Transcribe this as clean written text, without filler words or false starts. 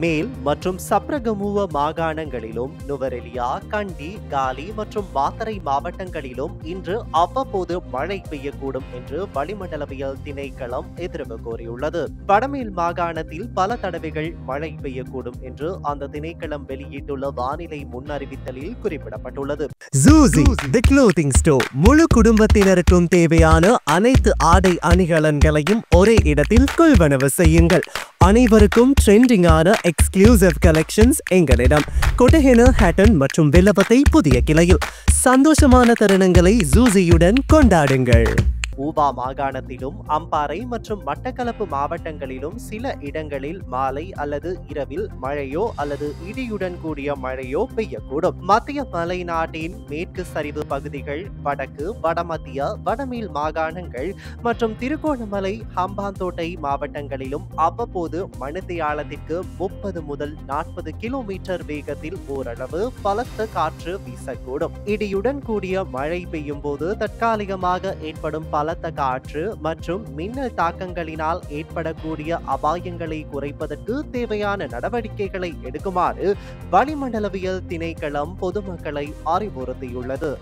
மேல் மற்றும் சப்ரகமுவ மாகாணங்களிலும் நுவரெலியா, கண்டி, காலி மற்றும் மாத்தறை மாவட்டங்களிலும் இன்று அவ்வப்போது மழை பெய்யக்கூடும் என்று வளிமண்டலவியல் திணைக்களம் எதிர்வு கூறியுள்ளது. வடமேல் மாகாணத்தில் பல தடவைகள் மழை பெய்யக்கூடும் என்று அந்த திணைக்களம் வெளியிட்டுள்ள வானிலை முன்னறிவித்தலில் குறிப்பிடப்பட்டுள்ளது. Zuzi, the clothing store. முழு குடும்பத்தினருக்கும் தேவையான அனைத்து ஆடை அணிகலன்களையும் ஒரே இடத்தில் கொள்வனவு செய்யுங்கள். அனைவருக்கும் ட்ரெண்டிங்கான எக்ஸ்க்ளூசிவ் கலெக்ஷன்ஸ் எங்களிடம். கொட்டஹென, ஹேட்டன் மற்றும் வில்லபத்தை புதிய கிளையில். சந்தோஷமான தருணங்களை ஜூசியுடன் கொண்டாடுங்கள். ஊவா மாகாணத்திலும் அம்பாறை மற்றும் மட்டக்களப்பு மாவட்டங்களிலும் சில இடங்களில் மாலை அல்லது இரவில் மழையோ அல்லது இடியுடன் கூடிய மழையோ பெய்யக்கூடும். மத்திய மலைநாட்டின் மேற்கு சரிவு பகுதிகள், வடக்கு, வடமத்திய, வடமேல் மாகாணங்கள் மற்றும் திருகோணமலை, ஹம்பாந்தோட்டை மாவட்டங்களிலும் அவ்வப்போது மணித்தியாலத்திற்கு 30 முதல் 40 கிலோமீட்டர் வேகத்தில் ஓரளவு பலத்த காற்று வீசக்கூடும். இடியுடன் கூடிய மழை பெய்யும் போது தற்காலிகமாக ஏற்படும் பலத்த காற்று மற்றும் மின்னல் தாக்கங்களினால் ஏற்படக்கூடிய அபாயங்களை குறைப்பதற்கு தேவையான நடவடிக்கைகளை எடுக்குமாறு வளிமண்டலவியல் திணைக்களம் பொதுமக்களை அறிவுறுத்தியுள்ளது.